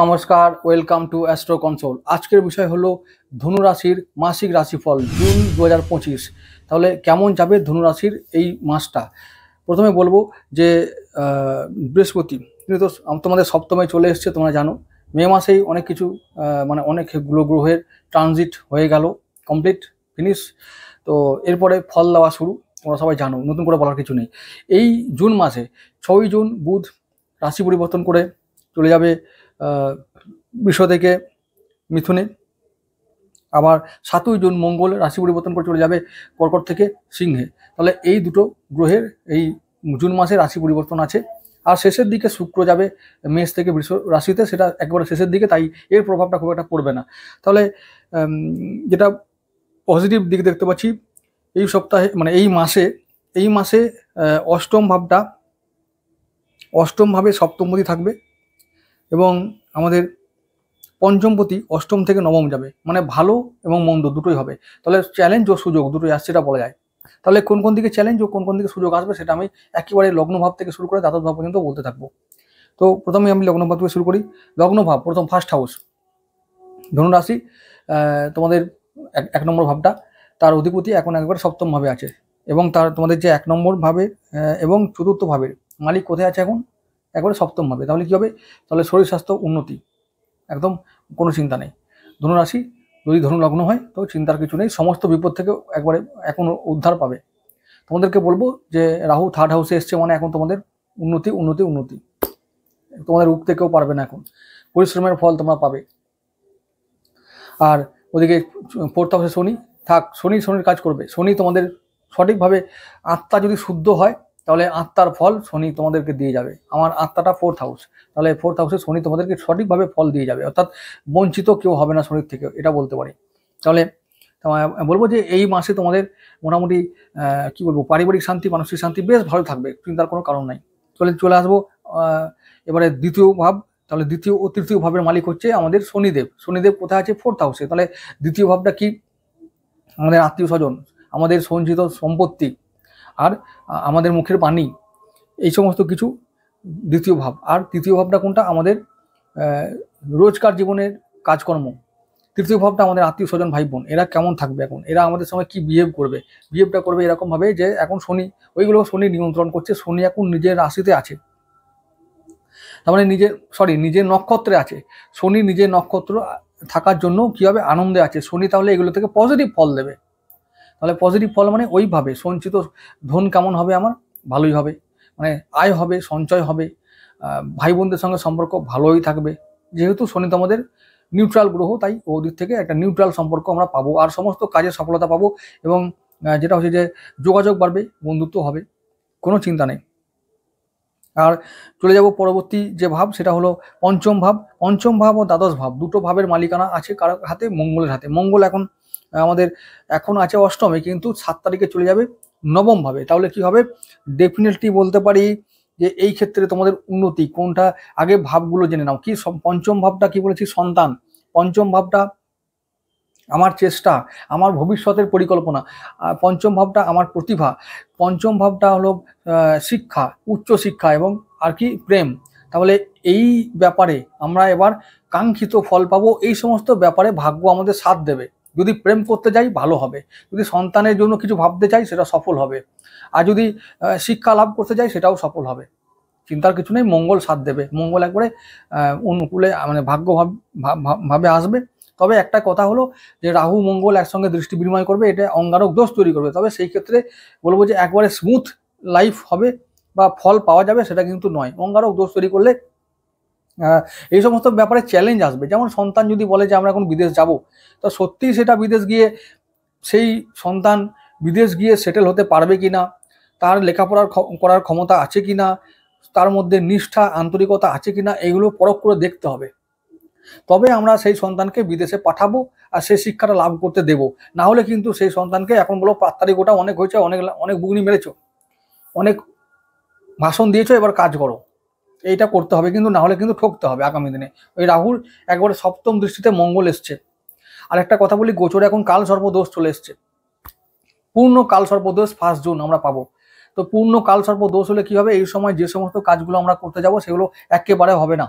নমস্কার, welcome to astro console. আজকের বিষয় হলো ধনুরাশির মাসিক রাশিফল জুন 2025। তাহলে কেমন যাবে ধনুরাশির এই মাসটা? প্রথমে বলবো যে বৃহস্পতি কিন্তু তো তোমাদের সপ্তমে চলে এসছে, তোমরা জানো। মে মাসেই অনেক কিছু মানে অনেকগুলো গ্রহের ট্রানজিট হয়ে গেল, কমপ্লিট ফিনিশ। তো এরপরে ফল দেওয়া শুরু, তোমরা সবাই জানো, নতুন করে বলার কিছু নেই। এই জুন মাসে 6ই জুন বুধ রাশি পরিবর্তন করে চলে যাবে বৃষ থেকে মিথুনে। আবার 7ই জুন মঙ্গল রাশি পরিবর্তন করে চলে যাবে কর্কট থেকে সিংহে। তাহলে এই দুটো গ্রহের এই জুন মাসে রাশি পরিবর্তন আছে। আর শেষের দিকে শুক্র যাবে মেষ থেকে বৃষ রাশিতে, সেটা একেবারে শেষের দিকে, তাই এর প্রভাবটা খুব একটা পড়বে না। তাহলে যেটা পজিটিভ দিক দেখতে পাচ্ছি এই সপ্তাহে, মানে এই মাসে অষ্টম ভাবে সপ্তমপতি থাকবে এবং আমাদের পঞ্চমপতি অষ্টম থেকে নবম যাবে, মানে ভালো এবং মন্দ দুটোই হবে। তাহলে চ্যালেঞ্জ ও সুযোগ দুটোই আসছে, এটা বলা যায়। তাহলে কোন কোন দিকে চ্যালেঞ্জ ও কোন কোন দিকে সুযোগ আসবে সেটা আমি একেবারে লগ্নভাব থেকে শুরু করে দ্বাদশ ভাব পর্যন্ত বলতে থাকবো। তো প্রথমে আমি লগ্নভাব থেকে শুরু করি। লগ্নভাব প্রথম ফার্স্ট হাউস ধনুরাশি, তোমাদের এক নম্বর ভাবটা, তার অধিপতি এখন একবারে সপ্তম ভাবে আছে এবং তার তোমাদের যে 1 নম্বর ভাবে এবং চতুর্থ ভাবের মালিক কোথায় আছে এখন? একবারে সপ্তম ভাবে। তাহলে কি হবে? তাহলে শরীর স্বাস্থ্য উন্নতি, একদম কোনো চিন্তা নেই। ধনুরাশি যদি ধনু লগ্ন হয় তো চিন্তার কিছু নেই, সমস্ত বিপদ থেকে একবারে এখন উদ্ধার পাবে। তোমাদেরকে বলবো যে রাহু থার্ড হাউসে এসছে, মানে এখন তোমাদের উন্নতি উন্নতি উন্নতি, তোমাদের উঠতে কেউ পারবে না, এখন পরিশ্রমের ফল তোমরা পাবে। আর ওদিকে ফোর্থ হাউসে শনি শনির কাজ করবে। শনি তোমাদের সঠিকভাবে, আত্মা যদি শুদ্ধ হয় তাহলে আত্মার ফল শনি তোমাদেরকে দিয়ে যাবে। আমার আত্মাটা ফোর্থ হাউস, তাহলে ফোর্থ হাউসে শনি তোমাদেরকে সঠিকভাবে ফল দিয়ে যাবে, অর্থাৎ বঞ্চিত কেউ হবে না শনির থেকে, এটা বলতে পারি। তাহলে বলবো যে এই মাসে তোমাদের মোটামুটি কি বলবো, পারিবারিক শান্তি, মানসিক শান্তি বেশ ভালো থাকবে, চিন্তার কোনো কারণ নাই। চলে আসবো এবারে দ্বিতীয় ভাব। তাহলে দ্বিতীয় ও তৃতীয় ভাবের মালিক হচ্ছে আমাদের শনিদেব কোথায় আছে? ফোর্থ হাউসে। তাহলে দ্বিতীয় ভাবটা কি? আমাদের আত্মীয় স্বজন, আমাদের সঞ্চিত সম্পত্তি আর আমাদের মুখের বাণী, এই সমস্ত কিছু দ্বিতীয় ভাব। আর তৃতীয় ভাবটা কোনটা? আমাদের রোজকার জীবনের কাজকর্ম। তৃতীয় ভাবটা আমাদের আত্মীয় স্বজন, ভাই বোন, এরা কেমন থাকবে এখন, এরা আমাদের সঙ্গে কি বিহেভটা করবে এরকমভাবে যে এখন শনি ওইগুলো শনি নিয়ন্ত্রণ করছে। শনি এখন নিজের রাশিতে আছে, তার মানে নিজের নক্ষত্রে আছে। শনি নিজের নক্ষত্র থাকার জন্য কি হবে? আনন্দে আছে শনি। তাহলে এগুলো থেকে পজিটিভ ফল দেবে। তাহলে পজিটিভ ফল মানে ওইভাবে সঞ্চিত ধন কেমন হবে? আমার ভালোই হবে, মানে আয় হবে, সঞ্চয় হবে, ভাই বোনদের সঙ্গে সম্পর্ক ভালোই থাকবে। যেহেতু শনি তো আমাদের নিউট্রাল গ্রহ, তাই ওদিক থেকে একটা নিউট্রাল সম্পর্ক আমরা পাবো, আর সমস্ত কাজে সফলতা পাবো। এবং যেটা হচ্ছে যে যোগাযোগ বাড়বে, বন্ধুত্ব হবে, কোনো চিন্তা নেই। আর চলে যাব পরবর্তী যে ভাব, সেটা হলো পঞ্চম ভাব ও দ্বাদশ ভাব, দুটো ভাবের মালিকানা আছে কার হাতে? মঙ্গলের হাতে। মঙ্গল আমাদের এখন আছে অষ্টমে, কিন্তু 7 তারিখে চলে যাবে নবম ভাবে। তাহলে কি হবে? ডেফিনেটলি বলতে পারি যে এই ক্ষেত্রে তোমাদের উন্নতি। কোনটা? আগে ভাবগুলো জেনে নাও। কি পঞ্চম ভাবটা কি বলেছি? সন্তান। পঞ্চম ভাবটা আমার চেষ্টা, আমার ভবিষ্যতের পরিকল্পনা। পঞ্চম ভাবটা আমার প্রতিভা। পঞ্চম ভাবটা হলো শিক্ষা, উচ্চ শিক্ষা এবং আর কি প্রেম। তাহলে এই ব্যাপারে আমরা এবার কাঙ্ক্ষিত ফল পাবো। এই সমস্ত ব্যাপারে ভাগ্য আমাদের সাথ দেবে। যদি প্রেম করতে যাই ভালো হবে, যদি সন্তানের জন্য কিছু ভাবতে চাই সেটা সফল হবে, আর যদি শিক্ষা লাভ করতে যাই সেটাও সফল হবে। চিন্তার কিছু নেই, মঙ্গল সাথ দেবে। মঙ্গল একবারে অনুকূলে, মানে ভাগ্য ভাবে আসবে। তবে একটা কথা হলো যে রাহু মঙ্গল একসঙ্গে দৃষ্টি বিনিময় করবে, এটা অঙ্গারক দোষ তৈরি করবে। তবে সেই ক্ষেত্রে বলবো যে একবারে স্মুথ লাইফ হবে বা ফল পাওয়া যাবে সেটা কিন্তু নয়। অঙ্গারক দোষ তৈরি করলে এই সমস্ত ব্যাপারে চ্যালেঞ্জ আসবে। যেমন সন্তান যদি বলে যে আমরা এখন বিদেশ যাব, তো সত্যিই সেটা বিদেশ গিয়ে সেই সন্তান বিদেশ গিয়ে সেটেল হতে পারবে কিনা, তার লেখাপড়া করার ক্ষমতা আছে কিনা, তার মধ্যে নিষ্ঠা আন্তরিকতা আছে কিনা, এগুলো পরখ করে দেখতে হবে। তবে আমরা সেই সন্তানকে বিদেশে পাঠাবো আর সেই শিক্ষাটা লাভ করতে দেব। না হলে কিন্তু সেই সন্তানকে এখন বলো 5 তারিখ ওটা অনেক হয়েছে, অনেক বুগনি মেরেছো, অনেক ভাষণ দিয়েছো, এবার কাজ করো, এইটা করতে হবে। কিন্তু না হলে কিন্তু ঠকতে হবে আগামী দিনে। ওই রাহুর একবারে সপ্তম দৃষ্টিতে মঙ্গল এসছে। আর একটা কথা বলি, গোচরে এখন কাল সর্পদোষ চলে এসছে। পূর্ণ কাল সর্পদোষ 1 জুন আমরা পাবো। তো পূর্ণ কাল সর্পদোষ হলে কি হবে? এই সময় যে সমস্ত কাজগুলো আমরা করতে যাব সেগুলো একেবারে হবে না।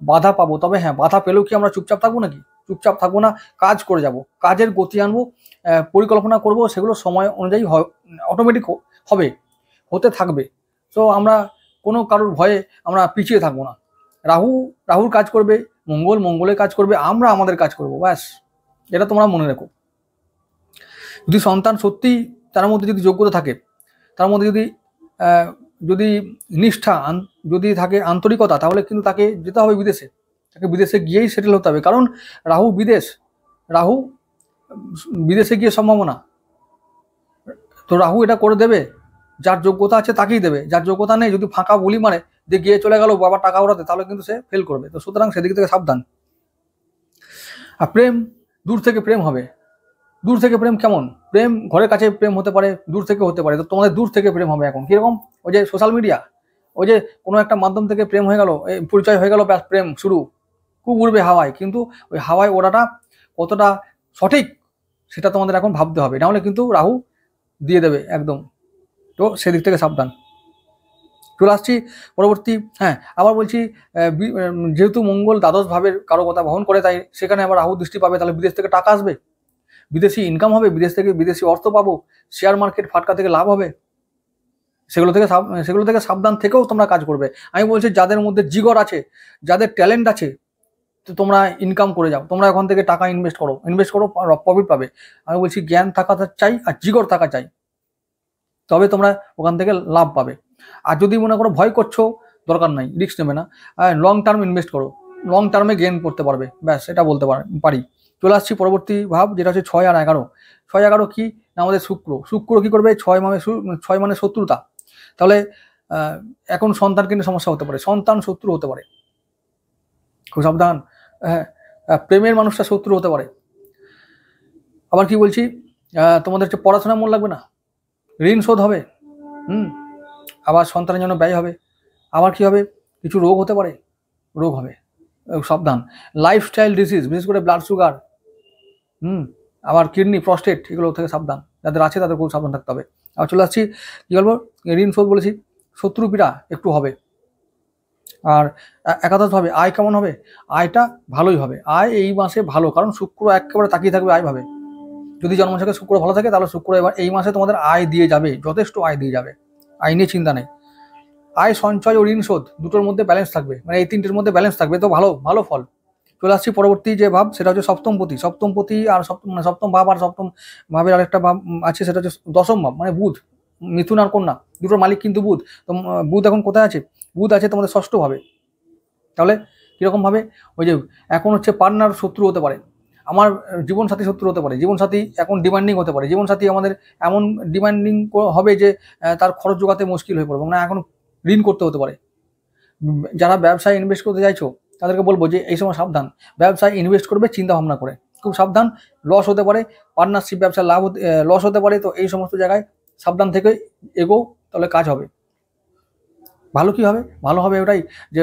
বাধা পাবো, তবে হ্যাঁ বাধা পেলেও কি আমরা চুপচাপ থাকবো নাকি? চুপচাপ থাকবো না, কাজ করে যাব, কাজের গতি আনবো, পরিকল্পনা করব, সেগুলো সময় অনুযায়ী অটোমেটিক হবে, হতে থাকবে। তো আমরা কোনো কারোর ভয়ে আমরা পিছিয়ে থাকবো না। রাহুর কাজ করবে, মঙ্গলের কাজ করবে, আমরা আমাদের কাজ করব, ব্যাস। এটা তোমরা মনে রেখো। যদি সন্তান সত্যি তার মধ্যে যদি যোগ্যতা থাকে, তার মধ্যে যদি নিষ্ঠা যদি থাকে, আন্তরিকতা, তাহলে কিন্তু তাকে যেতে হবে বিদেশে, তাকে বিদেশে গিয়েই সেটেল হতে হবে। কারণ রাহু বিদেশে গিয়ে সম্ভাবনা, তো রাহু এটা করে দেবে, যার যোগ্যতা আছে তাকেই দেবে, যার যোগ্যতা নেই যদি ফাঁকা বলি মারে যে গিয়ে চলে গেল বাবা টাকা ওড়াতে, তাহলে কিন্তু সে ফেল করবে। তো সুতরাং সেদিক থেকে সাবধান। আর প্রেম, দূর থেকে প্রেম হবে। দূর থেকে প্রেম কেমন? প্রেম ঘরের কাছে প্রেম হতে পারে, দূর থেকে হতে পারে। তো তোমাদের দূর থেকে প্রেম হবে এখন কিরকম? ওই যে সোশ্যাল মিডিয়া, ওই যে কোনো একটা মাধ্যম থেকে প্রেম হয়ে গেল, পরিচয় হয়ে গেল, ব্যাস প্রেম শুরু, খুব উড়বে হাওয়ায়। কিন্তু ওই হাওয়ায় ওড়াটা কতটা সঠিক সেটা তোমাদের এখন ভাবতে হবে, নাহলে কিন্তু রাহু দিয়ে দেবে একদম। তো সেদিক থেকে সাবধান। চলে আসছি পরবর্তী। হ্যাঁ, আবার বলছি, যেহেতু মঙ্গল দ্বাদশ ভাবের কারো কথা বহন করে, তাই সেখানে আবার রাহু দৃষ্টি পাবে, তাহলে বিদেশ থেকে টাকা আসবে, বিদেশি ইনকাম হবে, বিদেশি অর্থ পাবো, শেয়ার মার্কেট ফাটকা থেকে লাভ হবে। সেগুলো থেকে সাবধান থেকেও তোমরা কাজ করবে। আমি বলছি যাদের মধ্যে জিগর আছে, যাদের ট্যালেন্ট আছে, তো তোমরা ইনকাম করে যাও, তোমরা এখন থেকে টাকা ইনভেস্ট করো, প্রফিট পাবে। আমি বলছি জ্ঞান থাকা চাই আর জিগর থাকা চাই, তবে তোমরা ওখান থেকে লাভ পাবে। আর যদি মনে করো ভয় করছো, দরকার নাই, রিস্ক নেবে না, লং টার্ম ইনভেস্ট করো, লং টার্মে গেইন করতে পারবে, ব্যাস এটা বলতে পারি। চলে আসছি পরবর্তী ভাব, যেটা হচ্ছে 6 আর 11। 6 11 কি না, আমাদের শুক্র কি করবে? 6 মানে শত্রুতা। তাহলে এখন সন্তানকে নিয়ে সমস্যা হতে পারে, সন্তান শত্রু হতে পারে, খুব সাবধান। হ্যাঁ, প্রেমের মানুষটা শত্রু হতে পারে। আবার কি বলছি, তোমাদের হচ্ছে পড়াশোনা মন লাগবে না, ঋণ শোধ হবে, আবার সন্তানের জন্য ব্যয় হবে। আবার কি হবে, কিছু রোগ হতে পারে, রোগ হবে, সাবধান। লাইফস্টাইল ডিজিজ, বিশেষ করে ব্লাড সুগার, আবার কিডনি, প্রস্টেট, এগুলো থেকে সাবধান। যাদের আছে তাদের খুব সাবধান থাকতে হবে। আবার চলে আসছি, কী বলবো, ঋণ শোধ বলেছি, শত্রু পীড়া একটু হবে। আর একাদশভাবে আয় কেমন হবে? আয়টা ভালোই হবে, আয় এই মাসে ভালো, কারণ শুক্র একেবারে তাকিয়ে থাকবে আয় ভাবে। যদি জন্মছকে শুক্র ভালো থাকে, তাহলে শুক্র এবার এই মাসে তোমাদের আয় দিয়ে যাবে, যথেষ্ট আয় দিয়ে যাবে, আয় নিয়ে চিন্তা নেই। আয়, সঞ্চয় ও ঋণ শোধ দুটোর মধ্যে ব্যালেন্স থাকবে, মানে এই তিনটের মধ্যে ব্যালেন্স থাকবে, তো ভালো ফল। চলে আসছি পরবর্তী যে ভাব, সেটা হচ্ছে সপ্তমপতি আর সপ্তম ভাব, আর সপ্তম ভাবের আরেকটা ভাব আছে, সেটা হচ্ছে দশম ভাব, মানে বুধ, মিথুন আর কন্যা দুটোর মালিক কিন্তু বুধ। তো বুধ এখন কোথায় আছে? বুধ আছে তোমাদের ষষ্ঠ ভাবে। তাহলে কিরকম ভাবে, ওই যে এখন হচ্ছে পার্টনার শত্রু হতে পারে, আমার জীবনসাথী শত্রু হতে পারে, জীবনসাথী এখন ডিমান্ডিং হতে পারে, জীবনসাথী আমাদের এমন ডিমান্ডিং হবে যে তার খরচ জোগাতে মুশকিল হয়ে পড়বে, মানে এখন ঋণ করতে হতে পারে। যারা ব্যবসায় ইনভেস্ট করতে চাইছো তাদেরকে বলবো যে এই সময় সাবধান, ব্যবসায় ইনভেস্ট করবে চিন্তা ভাবনা করে, খুব সাবধান, লস হতে পারে, পার্টনারশিপ ব্যবসায় লস হতে পারে। তো এই সমস্ত জায়গায় সাবধান থেকে এগো, তাহলে কাজ হবে। ভালো কি হবে? ভালো হবে ওটাই যে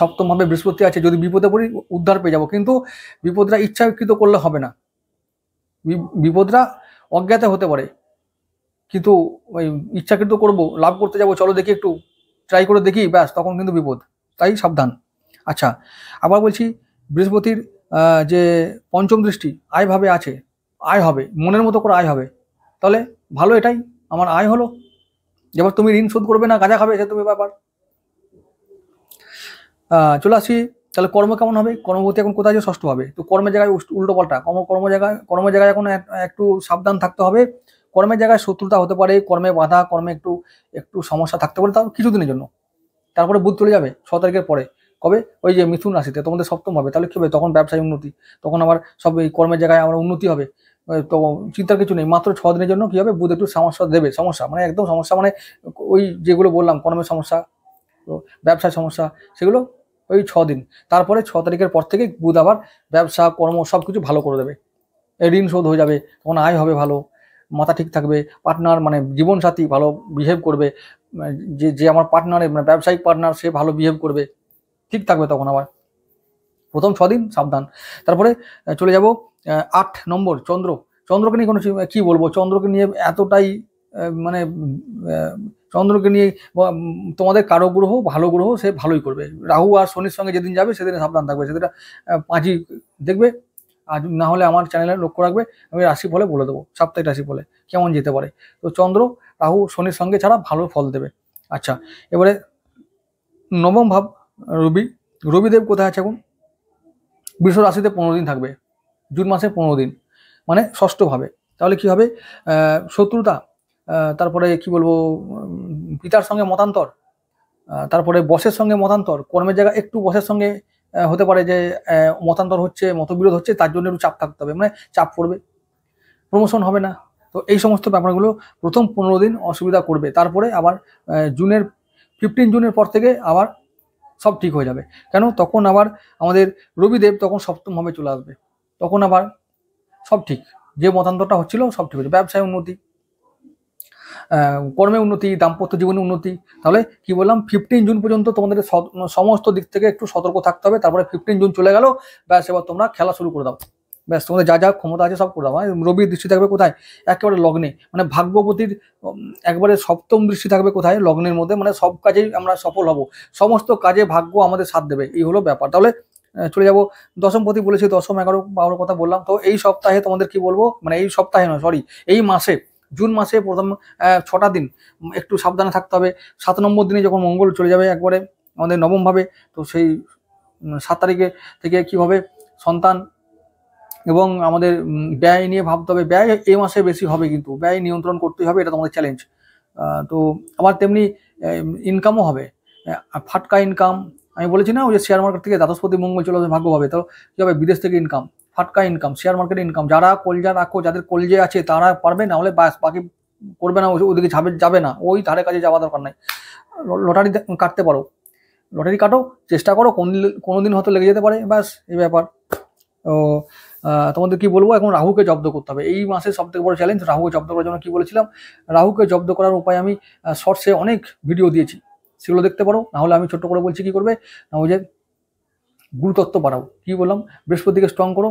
সপ্তমভাবে বৃহস্পতি আছে, যদি বিপদে পড়ি উদ্ধার পেয়ে যাবো, কিন্তু বিপদরা ইচ্ছাকৃত করলে হবে না, বিপদরা অজ্ঞাতে হতে পারে, কিন্তু ওই ইচ্ছাকৃত করবো, লাভ করতে যাবো, চলো দেখি একটু ট্রাই করে দেখি, ব্যাস তখন কিন্তু বিপদ, তাই সাবধান। আচ্ছা, আবার বলছি, বৃহস্পতির যে পঞ্চম দৃষ্টি আয় ভাবে আছে, আয় হবে, মনের মতো করে আয় হবে, তাহলে ভালো, এটাই আমার আয় হলো। এবার তুমি ঋণ শোধ করবে না, গাঁজা খাবে, সে তুমি ব্যাপার। চলে আসি, তাহলে কর্ম কেমন হবে? কর্মপতি এখন কোথায় যে ষষ্ঠ হবে, তো কর্মের জায়গায় উল্টো পাল্টা, কর্মের জায়গায় এখন একটু সাবধান থাকতে হবে। কর্মের জায়গায় শত্রুতা হতে পারে, কর্মে বাধা, কর্মে একটু সমস্যা থাকতে পারে, তাও কিছুদিনের জন্য। তারপরে বুধ চলে যাবে 6 তারিখের পরে, কবে? ওই যে মিথুন রাশিতে তোমাদের সপ্তম হবে, তাহলে কি হবে? তখন ব্যবসায় উন্নতি, তখন আবার সব এই কর্মের জায়গায় আমার উন্নতি হবে। তো চিন্তার কিছু নেই, মাত্র 6 দিনের জন্য কি হবে, বুধ একটু সমস্যা দেবে, সমস্যা মানে একদম সমস্যা, মানে ওই যেগুলো বললাম কর্মের সমস্যা, তো ব্যবসায় সমস্যা, সেগুলো ওই 6 দিন। তারপরে 6 তারিখের পর থেকে বুধ আবার ব্যবসা, কর্ম সব কিছু ভালো করে দেবে, ঋণ শোধ হয়ে যাবে, তখন আয় হবে ভালো, মাথা ঠিক থাকবে, পার্টনার মানে জীবনসাথী ভালো বিহেভ করবে, যে আমার পার্টনারে মানে ব্যবসায়িক পার্টনার সে ভালো বিহেভ করবে, ঠিক থাকবে তখন। আবার প্রথম 6 দিন সাবধান। তারপরে চলে যাব 8 নম্বর, চন্দ্রকে নিয়ে কোনো কি বলবো, চন্দ্রকে নিয়ে এতটাই মানে চন্দ্রকে নিয়ে তোমাদের কারো গ্রহ ভালো গ্রহ সে ভালোই করবে। রাহু আর শনির সঙ্গে যেদিন যাবে সেদিন সাবধান থাকবে, সেদিন পাঁচই দেখবে। আর না হলে আমার চ্যানেলে লক্ষ্য রাখবে, আমি রাশি ফলে বলে দেবো, সাপ্তাহিক রাশি ফলে কেমন যেতে পারে। তো চন্দ্র রাহু শনির সঙ্গে ছাড়া ভালো ফল দেবে। আচ্ছা, এবারে নবম ভাব রবি। রবিদেব কোথায় আছে এখন? বৃষ রাশিতে 15 দিন থাকবে, জুন মাসে 15 দিন, মানে ষষ্ঠ ভাবে। তাহলে কি হবে? শত্রুতা, তারপরে কি বলবো, পিতার সঙ্গে মতান্তর, তারপরে বসের সঙ্গে মতান্তর, কর্মের জায়গায় একটু বসের সঙ্গে হতে পারে যে মতান্তর হচ্ছে, মতবিরোধ হচ্ছে, তার জন্য একটু চাপ থাকতে হবে, মানে চাপ পড়বে, প্রমোশন হবে না। তো এই সমস্ত ব্যাপারগুলো প্রথম 15 দিন অসুবিধা করবে। তারপরে আবার জুনের 15 জুনের পর থেকে আবার সব ঠিক হয়ে যাবে। কেন? তখন আবার আমাদের রবিদেব তখন সপ্তম ভাবে চলে আসবে, তখন আবার সব ঠিক, যে মতান্তরটা হচ্ছিল সব ঠিক হচ্ছে, ব্যবসায় উন্নতি, কর্মে উন্নতি, দাম্পত্য জীবনে উন্নতি। তাহলে কি বললাম, 15 জুন পর্যন্ত তোমাদের সমস্ত দিক থেকে একটু সতর্ক থাকতে হবে। তারপরে 15 জুন চলে গেল, ব্যাস এবার তোমরা খেলা শুরু করে দাও, ব্যাস তোমাদের যা যা ক্ষমতা আছে সব করে দাও। রবির দৃষ্টি থাকবে কোথায়? একেবারে লগ্নে, মানে ভাগ্যবতীর একবারে সপ্তম দৃষ্টি থাকবে কোথায়? লগ্নের মধ্যে, মানে সব কাজেই আমরা সফল হব, সমস্ত কাজে ভাগ্য আমাদের সাথ দেবে, এই হলো ব্যাপার। তাহলে চলে যাবো দশমপতি বলেছি, দশম 11 12 কথা বললাম। তো এই সপ্তাহে তোমাদের কি বলবো, মানে এই সপ্তাহে নয়, সরি, এই মাসে, জুন মাসে প্রথম 6টা দিন একটু সাবধানে থাকতে হবে। 7 নম্বর দিনে যখন মঙ্গল চলে যাবে একবারে আমাদের নবম ভাবে, তো সেই 7 তারিখে থেকে কি হবে, সন্তান এবং আমাদের ব্যয় নিয়ে ভাবতে হবে। ব্যয় এই মাসে বেশি হবে, কিন্তু ব্যয় নিয়ন্ত্রণ করতেই হবে, এটা তোমাদের চ্যালেঞ্জ। তো আবার তেমনি ইনকামও হবে, ফাটকা ইনকাম। আমি বলেছি না, ওই যে শেয়ার মার্কেট থেকে দ্বাদশপতি মঙ্গল চলে আসবে ভাগ্য হবে, তো কি হবে, বিদেশ থেকে ইনকাম, ফাটকা ইনকাম, শেয়ার মার্কেট ইনকাম। যারা কলজা রাখো, যাদের কলজে আছে তারা পারবে, না হলে বাকি করবে না, ওদিকে যাবে না, ওই ধারে কাজে যাওয়া দরকার নাই। লটারি কাটতে পারো, লটারি কাটো, চেষ্টা করো, কোনোদিন হয়তো লেগে যেতে পারে, ব্যাস এই ব্যাপার। তো তোমাদের কি বলবো, এখন রাহুকে জব্দ করতে হবে, এই মাসের সব থেকে বড় চ্যালেঞ্জ। রাহুকে জব্দ করার জন্য কি বলেছিলাম, রাহুকে জব্দ করার উপায় আমি শর্টসে অনেক ভিডিও দিয়েছি, সেগুলো দেখতে পারো। না হলে আমি ছোট্ট করে বলছি কি করবে, না ওই যে গুরুতত্ত্ব বাড়াও, কি বললাম, বৃহস্পতিকে স্ট্রং করো,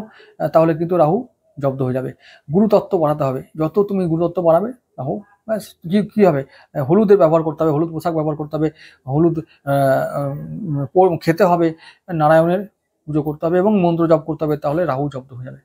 তাহলে কিন্তু রাহু জব্দ হয়ে যাবে। গুরুতত্ত্ব বাড়াতে হবে, যত তুমি গুরুতত্ত্ব বাড়াবে রাহু, ব্যাস কি হবে, হলুদের ব্যবহার করতে হবে, হলুদ পোশাক ব্যবহার করতে হবে, হলুদ খেতে হবে, নারায়ণের পুজো করতে হবে এবং মন্ত্র জপ করতে হবে, তাহলে রাহু জব্দ হয়ে যাবে।